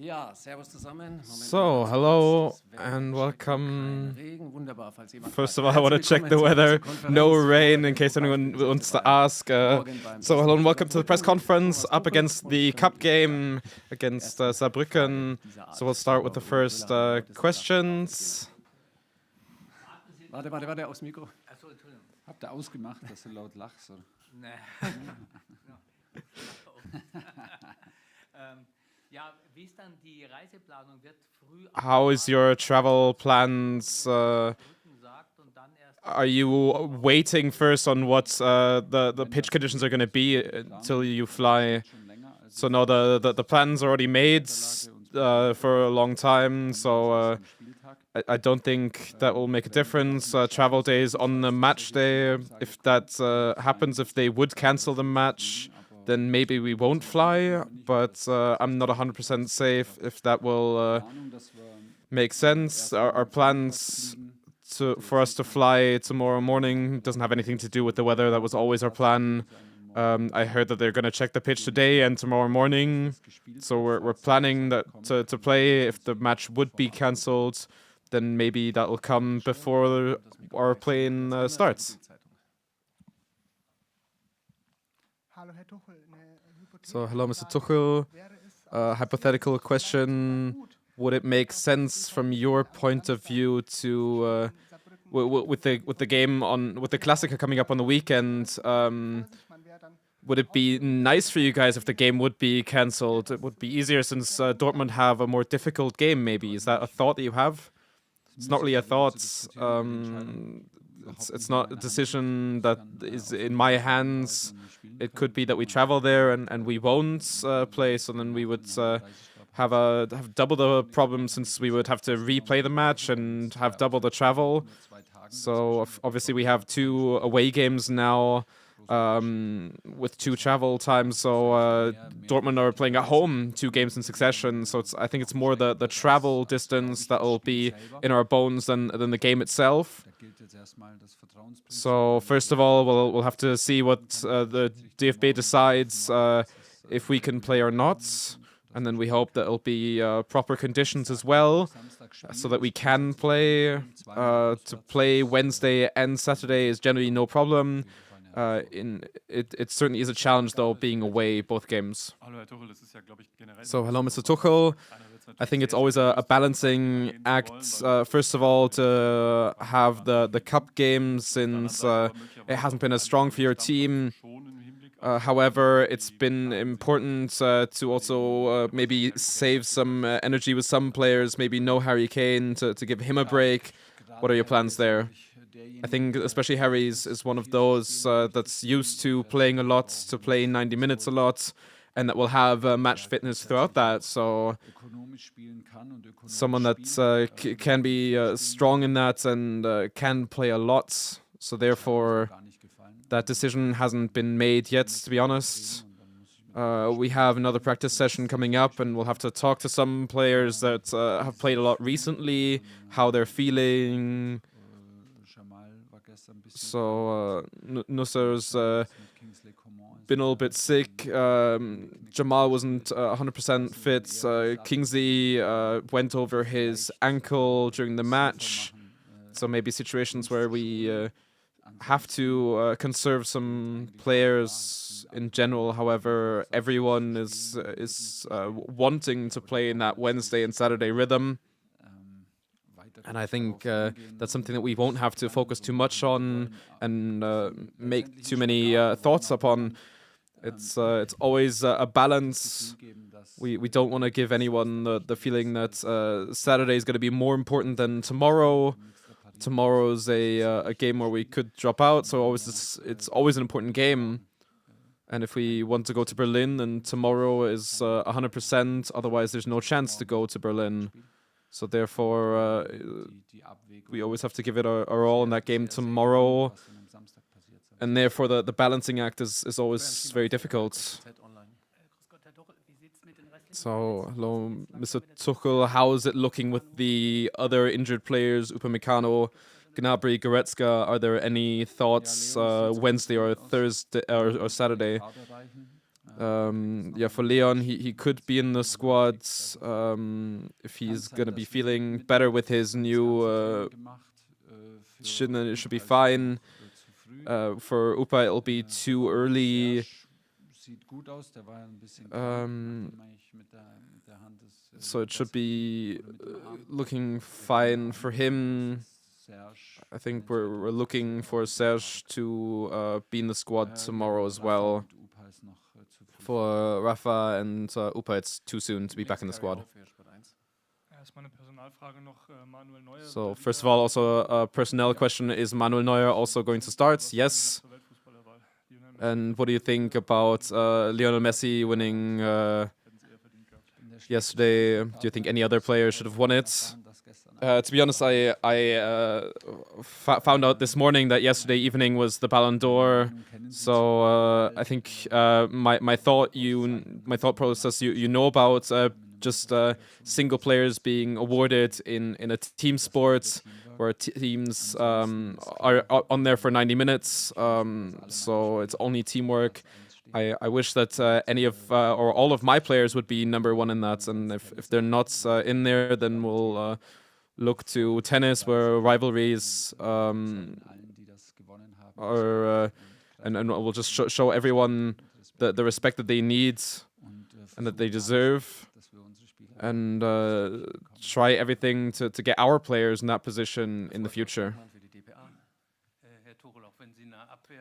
So, hello and welcome. First of all, I want to check the weather. No rain, in case anyone wants to ask. So, hello and welcome to the press conference up against the cup game against Saarbrücken. So, we'll start with the first questions. Warte, aufs Mikro. Achso, Entschuldigung. Habt ihr ausgemacht, dass du laut lachst? Oder? Nee. How is your travel plans? Are you waiting first on what the pitch conditions are going to be until you fly? So no, the plans are already made for a long time. So I don't think that will make a difference. Travel days on the match day. If that happens, if they would cancel the match, then maybe we won't fly, but I'm not 100% safe if that will make sense. Our plans for us to fly tomorrow morning doesn't have anything to do with the weather. That was always our plan. I heard that they're going to check the pitch today and tomorrow morning, so we're planning that to play. If the match would be cancelled, then maybe that will come before our plane starts. So, hello, Mr. Tuchel. Hypothetical question: would it make sense, from your point of view, to with the game with the Klassiker coming up on the weekend? Would it be nice for you guys if the game would be cancelled? It would be easier since Dortmund have a more difficult game. Maybe is that a thought that you have? It's not really a thought. It's not a decision that is in my hands. It could be that we travel there and we won't play, so then we would have double the problem, since we would have to replay the match and have double the travel. So obviously we have 2 away games now with 2 travel times. So Dortmund are playing at home 2 games in succession. So I think it's more the travel distance that will be in our bones than the game itself. So first of all, we'll have to see what the DFB decides if we can play or not, and then we hope that it'll be proper conditions as well, so that we can play. To play Wednesday and Saturday is generally no problem. It certainly is a challenge, though, being away both games. So hello, Mr. Tuchel. I think it's always a balancing act, first of all, to have the cup games, since it hasn't been as strong for your team. However, it's been important to also maybe save some energy with some players, maybe no Harry Kane, to give him a break. What are your plans there? I think especially Harry is one of those that's used to playing a lot, to play 90 minutes a lot, and that will have match fitness throughout that. So someone that can be strong in that and can play a lot. So therefore, that decision hasn't been made yet, to be honest. We have another practice session coming up, and we'll have to talk to some players that have played a lot recently, how they're feeling. So Nusser's been a little bit sick. Jamal wasn't 100% fit. Kingsley went over his ankle during the match. So maybe situations where we have to conserve some players in general. However, everyone is wanting to play in that Wednesday and Saturday rhythm. And I think that's something that we won't have to focus too much on and make too many thoughts upon. It's always a balance. We don't want to give anyone the feeling that Saturday is going to be more important than tomorrow. Tomorrow's a game where we could drop out, so it's always an important game. And if we want to go to Berlin, then tomorrow is 100%. Otherwise, there's no chance to go to Berlin. So therefore, we always have to give it our all in that game tomorrow. And therefore, the balancing act is always very difficult. So, hello, Mr. Tuchel. How is it looking with the other injured players, Upamecano, Gnabry, Goretzka? Are there any thoughts Wednesday or Thursday or Saturday? For Leon, he could be in the squad if he's going to be feeling better with his new shin, then it should be fine. For Upa, it'll be too early. So it should be looking fine for him. I think we're looking for Serge to be in the squad tomorrow as well. For Rafa and Upa, it's too soon to be back in the squad. So first of all, also a personnel question: is Manuel Neuer also going to start? Yes. And what do you think about Lionel Messi winning yesterday? Do you think any other player should have won it? To be honest, I found out this morning that yesterday evening was the Ballon d'Or. So I think my thought process you know about just single players being awarded in a team sport where teams are on there for 90 minutes. So it's only teamwork. I wish that any of or all of my players would be number one in that, and if they're not in there, then we'll look to tennis, where rivalries are, and we'll just show everyone the respect that they need and that they deserve, and try everything to get our players in that position in the future.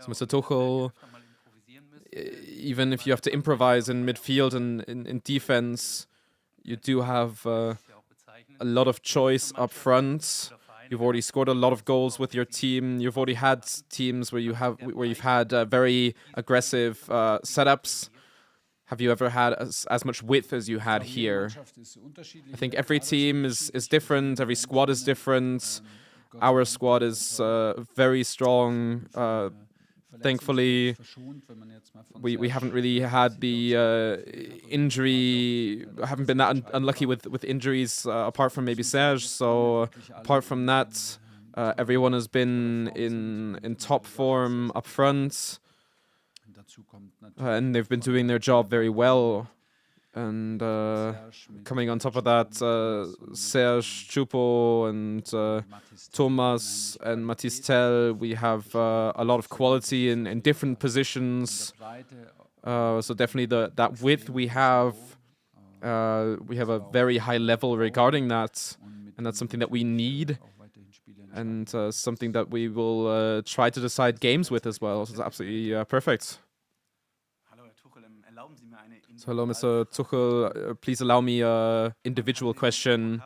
So Mr. Tuchel, even if you have to improvise in midfield and in defense, you do have a lot of choice up front. You've already scored a lot of goals with your team. You've already had teams where you've had very aggressive setups. Have you ever had as much width as you had here? I think every team is different. Every squad is different. Our squad is very strong. Thankfully, we haven't really had the injury. Haven't been that unlucky with injuries apart from maybe Serge. So apart from that, everyone has been in top form up front, and they've been doing their job very well. And coming on top of that, Serge, Chupo, and Thomas and Mathis Tell, we have a lot of quality in different positions. So definitely that width we have a very high level regarding that, and that's something that we need, and something that we will try to decide games with as well. So it's absolutely perfect. So hello, Mr. Tuchel. Please allow me an individual question.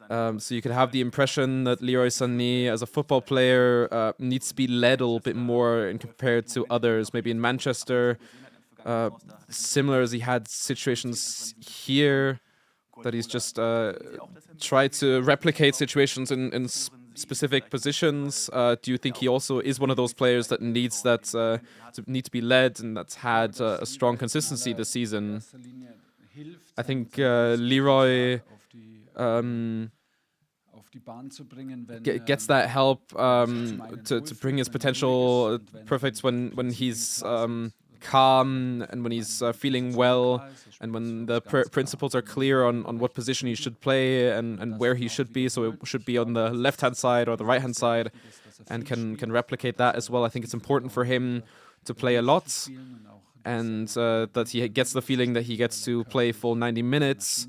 So you could have the impression that Leroy Sané, as a football player, needs to be led a little bit more in compared to others. Maybe in Manchester, similar as he had situations here, that he's just tried to replicate situations in specific positions. Do you think he also is one of those players that needs to be led, and that's had a strong consistency this season? I think Leroy gets that help to bring his potential perfect when he's calm and when he's feeling well, and when the principles are clear on what position he should play and where he should be. So it should be on the left-hand side or the right-hand side, and can replicate that as well. I think it's important for him to play a lot, and that he gets the feeling that he gets to play full 90 minutes,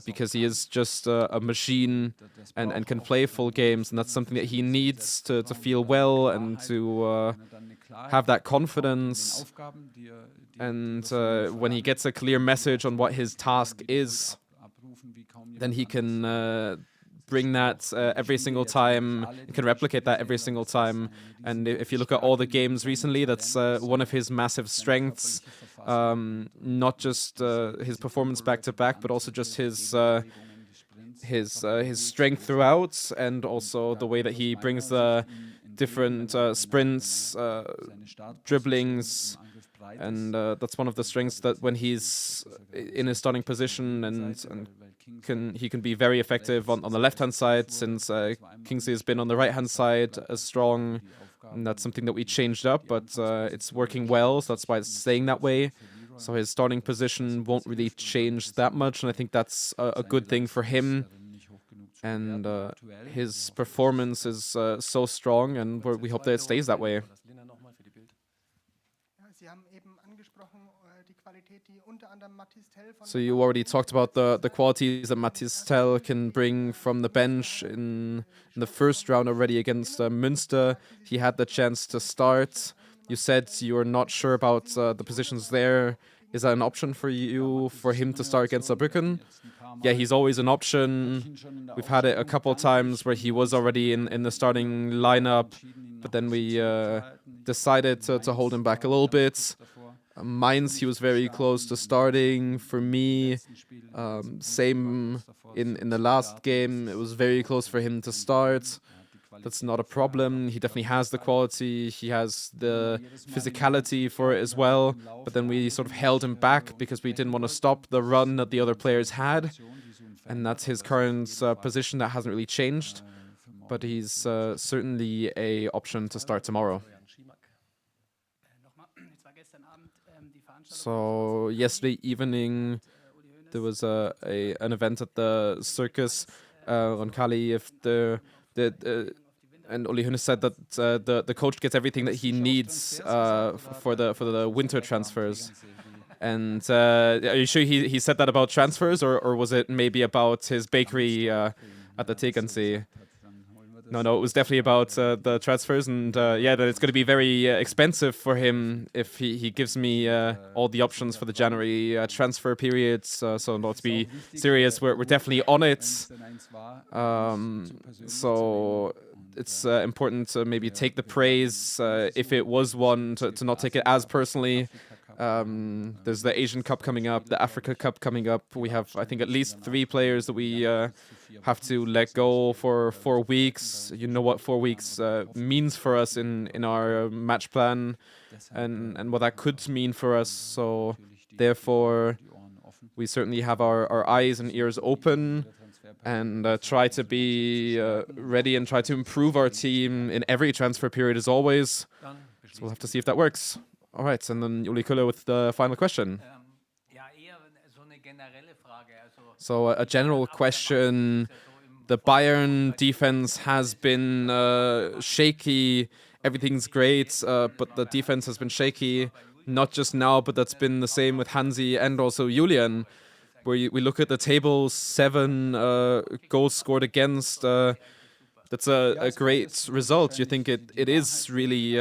because he is just a machine and can play full games, and that's something that he needs to feel well and to have that confidence. And when he gets a clear message on what his task is, then he can bring that every single time, and can replicate that every single time. And if you look at all the games recently, that's one of his massive strengths. Not just his performance back to back, but also just his strength throughout, and also the way that he brings the different sprints, dribblings, and that's one of the strengths, that when he's in his starting position and he can be very effective on the left-hand side, since Kingsley has been on the right-hand side as strong. And that's something that we changed up, but it's working well, so that's why it's staying that way. So his starting position won't really change that much, and I think that's a good thing for him. And his performance is so strong, and we hope that it stays that way. So you already talked about the qualities that Mathis Tell can bring from the bench in the first round already against Münster. He had the chance to start. You said you're not sure about the positions there. Is that an option for you, for him to start against Saarbrücken? Yeah, he's always an option. We've had it a couple of times where he was already in the starting lineup, but then we decided to hold him back a little bit. Mainz, he was very close to starting. For me, same in the last game. It was very close for him to start. That's not a problem. He definitely has the quality. He has the physicality for it as well. But then we sort of held him back because we didn't want to stop the run that the other players had. And that's his current position. That hasn't really changed. But he's certainly an option to start tomorrow. So yesterday evening, there was an event at the circus. Roncalli, and Uli Hoeneß said that the coach gets everything that he needs for the winter transfers. And are you sure he said that about transfers, or was it maybe about his bakery at the Tegernsee? No, it was definitely about the transfers, and that it's going to be very expensive for him if he gives me all the options for the January transfer period. So not to be serious, we're definitely on it. So it's important to maybe take the praise, if it was one, to not take it as personally. There's the Asian Cup coming up, the Africa Cup coming up. We have, I think, at least 3 players that we have to let go for 4 weeks. You know what 4 weeks means for us in our match plan, and what that could mean for us. So therefore, we certainly have our eyes and ears open and try to be ready and try to improve our team in every transfer period as always. So we'll have to see if that works. All right, and then Uli Köhler with the final question. So a general question. The Bayern defense has been shaky. Everything's great, but the defense has been shaky. Not just now, but that's been the same with Hansi and also Julian. Where we look at the table, 7 goals scored against. That's a great result. You think it is really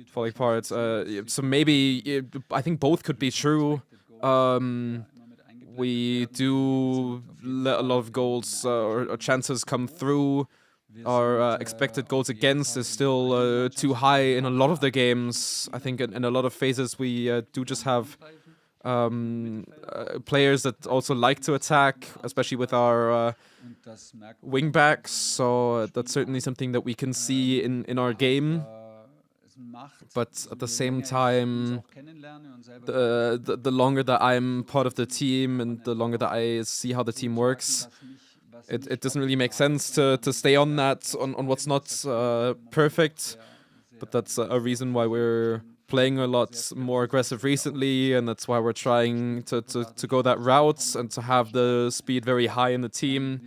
falling apart. So maybe I think both could be true. We do let a lot of goals or chances come through. Our expected goals against is still too high in a lot of the games. I think in a lot of phases we do just have players that also like to attack, especially with our wing backs. So that's certainly something that we can see in our game. But at the same time, the longer that I'm part of the team and the longer that I see how the team works, it doesn't really make sense to stay on that, on what's not perfect. But that's a reason why we're playing a lot more aggressive recently, and that's why we're trying to go that route and to have the speed very high in the team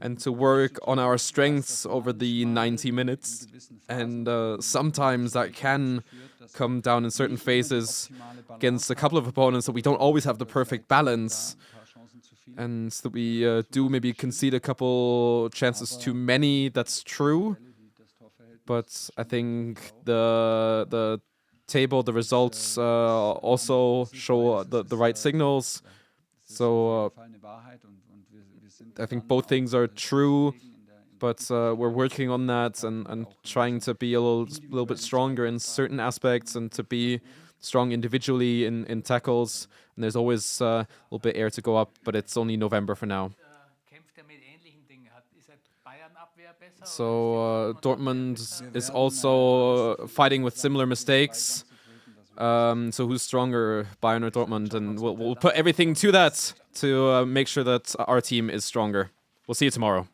and to work on our strengths over the 90 minutes. And sometimes that can come down in certain phases against a couple of opponents that we don't always have the perfect balance, and that we do maybe concede a couple chances too many. That's true, but I think the table, the results also show the right signals. So I think both things are true, but we're working on that and trying to be a little bit stronger in certain aspects and to be strong individually in tackles. And there's always a little bit air to go up, but it's only November for now. So Dortmund is also fighting with similar mistakes. So who's stronger, Bayern or Dortmund? And we'll put everything to that to make sure that our team is stronger. We'll see you tomorrow.